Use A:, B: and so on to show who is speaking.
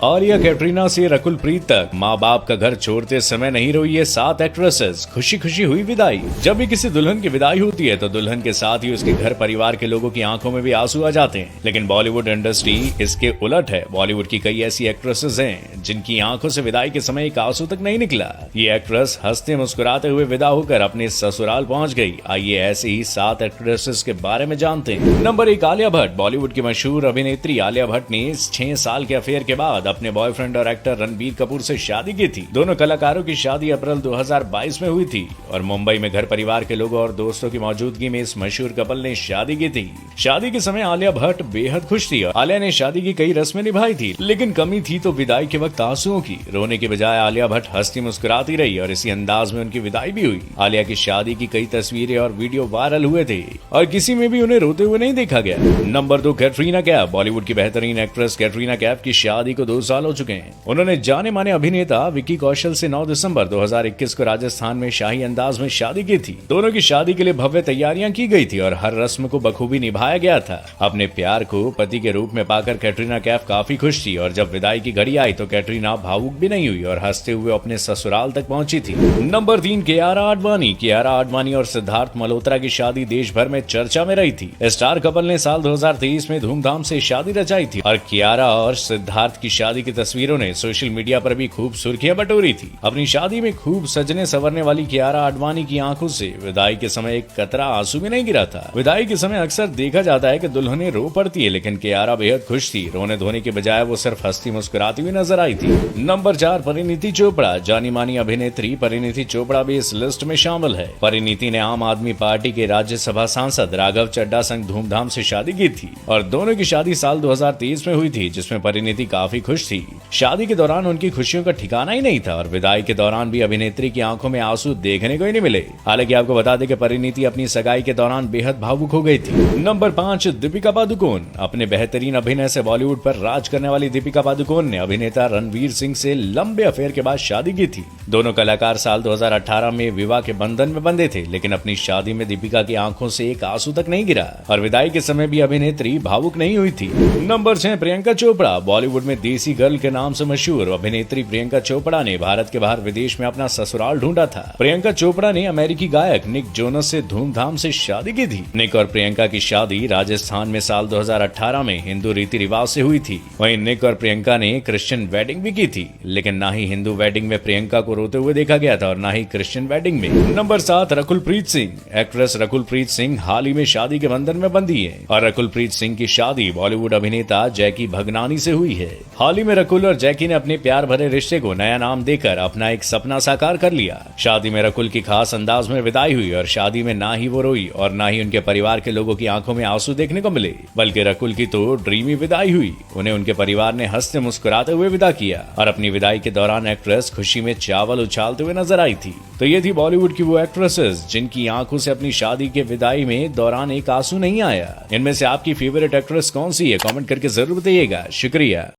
A: आलिया कैटरीना से रकुल प्रीत तक माँ बाप का घर छोड़ते समय नहीं रोई ये 7 एक्ट्रेसेस, खुशी खुशी हुई विदाई। जब भी किसी दुल्हन की विदाई होती है तो दुल्हन के साथ ही उसके घर परिवार के लोगों की आंखों में भी आंसू आ जाते हैं, लेकिन बॉलीवुड इंडस्ट्री इसके उलट है। बॉलीवुड की कई ऐसी एक्ट्रेसेस हैं जिनकी आंखों से विदाई के समय एक आंसू तक नहीं निकला। ये एक्ट्रेस हंसते मुस्कुराते हुए विदा होकर अपने ससुराल पहुंच गई। आइए ऐसे ही 7 एक्ट्रेसेस के बारे में जानते हैं। नंबर 1, आलिया भट्ट। बॉलीवुड की मशहूर अभिनेत्री आलिया भट्ट ने 6 साल के अफेयर के बाद अपने बॉयफ्रेंड और एक्टर रणबीर कपूर से शादी की थी। दोनों कलाकारों की शादी अप्रैल 2022 में हुई थी और मुंबई में घर परिवार के लोगों और दोस्तों की मौजूदगी में इस मशहूर कपल ने शादी की थी। शादी के समय आलिया भट्ट बेहद खुश थी। आलिया ने शादी की कई रस्में निभाई थी, लेकिन कमी थी तो विदाई के वक्त आंसुओं की। रोने के बजाय आलिया भट्ट हंसती मुस्कुराती रही और इसी अंदाज में उनकी विदाई भी हुई। आलिया की शादी की कई तस्वीरें और वीडियो वायरल हुए थे और किसी में भी उन्हें रोते हुए नहीं देखा गया। नंबर 2, कैटरीना कैफ। बॉलीवुड की बेहतरीन एक्ट्रेस कैटरीना कैफ की शादी को 2 साल हो चुके हैं। उन्होंने जाने माने अभिनेता विक्की कौशल से 9 दिसंबर 2021 को राजस्थान में शाही अंदाज में शादी की थी। दोनों की शादी के लिए भव्य तैयारियां की गई थी और हर रस्म को बखूबी निभाया गया था। अपने प्यार को पति के रूप में पाकर कैटरीना कैफ काफी खुश थी और जब विदाई की घड़ी आई तो कैटरीना भावुक भी नहीं हुई और हंसते हुए अपने ससुराल तक पहुंची थी। नंबर 3, कियारा आडवाणी। कियारा आडवाणी और सिद्धार्थ मल्होत्रा की शादी देश भर में चर्चा में रही थी। स्टार कपल ने साल 2023 में धूमधाम से शादी रचाई थी और कियारा और सिद्धार्थ की शादी की तस्वीरों ने सोशल मीडिया पर भी खूब सुर्खियां बटोरी थी। अपनी शादी में खूब सजने संवरने वाली कियारा आडवाणी की आंखों से विदाई के समय एक कतरा आंसू भी नहीं गिरा था। विदाई के समय अक्सर देखा जाता है कि दुल्हनें रो पड़ती है, लेकिन कियारा बेहद खुश थी। रोने धोने के बजाय वो सिर्फ हंसती मुस्कुराती हुई नजर आई थी। नंबर 4, परिणीति चोपड़ा। जानी मानी अभिनेत्री परिणीति चोपड़ा भी इस लिस्ट में शामिल है। परिणीति ने आम आदमी पार्टी के राज्यसभा सांसद राघव चड्ढा संग धूमधाम से शादी की थी और दोनों की शादी साल 2023 में हुई थी, जिसमें परिणीति काफी खुश थी। शादी के दौरान उनकी खुशियों का ठिकाना ही नहीं था और विदाई के दौरान भी अभिनेत्री की आंखों में आंसू देखने को ही नहीं मिले। हालांकि आपको बता दें कि परिणीति अपनी सगाई के दौरान बेहद भावुक हो गई थी। नंबर 5, दीपिका पादुकोण। अपने बेहतरीन अभिनय से बॉलीवुड पर राज करने वाली दीपिका पादुकोण ने अभिनेता रणवीर सिंह से लंबे अफेयर के बाद शादी की थी। दोनों कलाकार साल 2018 में विवाह के बंधन में बंधे थे, लेकिन अपनी शादी में दीपिका की आंखों से एक आंसू तक नहीं गिरा और विदाई के समय भी अभिनेत्री भावुक नहीं हुई थी। नंबर 6, प्रियंका चोपड़ा। बॉलीवुड में देसी गर्ल के नाम से मशहूर अभिनेत्री प्रियंका चोपड़ा ने भारत के बाहर विदेश में अपना ससुराल ढूंढा था। प्रियंका चोपड़ा ने अमेरिकी गायक निक जोनस से धूमधाम से शादी की थी। निक और प्रियंका की शादी राजस्थान में साल 2018 में हिंदू रीति रिवाज से हुई थी। वहीं निक और प्रियंका ने क्रिश्चियन वेडिंग भी की थी, लेकिन ना ही हिंदू वेडिंग में प्रियंका को रोते हुए देखा गया था और ना ही क्रिश्चियन वेडिंग में। नंबर 7, रकुल प्रीत सिंह। एक्ट्रेस रकुल प्रीत सिंह हाल ही में शादी के बंधन में बंधी है और रकुल प्रीत सिंह की शादी बॉलीवुड अभिनेता जैकी भगनानी से हुई है। हाल ही में रकुल और जैकी ने अपने प्यार भरे रिश्ते को नया नाम देकर अपना एक सपना साकार कर लिया। शादी में रकुल की खास अंदाज में विदाई हुई और शादी में ना ही वो रोई और ना ही उनके परिवार के लोगों की आंखों में आंसू देखने को मिले, बल्कि रकुल की तो ड्रीमी विदाई हुई। उन्हें उनके परिवार ने हंसते मुस्कुराते हुए विदा किया और अपनी विदाई के दौरान एक्ट्रेस खुशी में चावल उछालते हुए नजर आई थी। तो ये थी बॉलीवुड की वो एक्ट्रेसेस जिनकी आंखों से अपनी शादी के विदाई में दौरान एक आंसू नहीं आया। इनमें से आपकी फेवरेट एक्ट्रेस कौन सी है? कमेंट करके जरूर बताइएगा। शुक्रिया।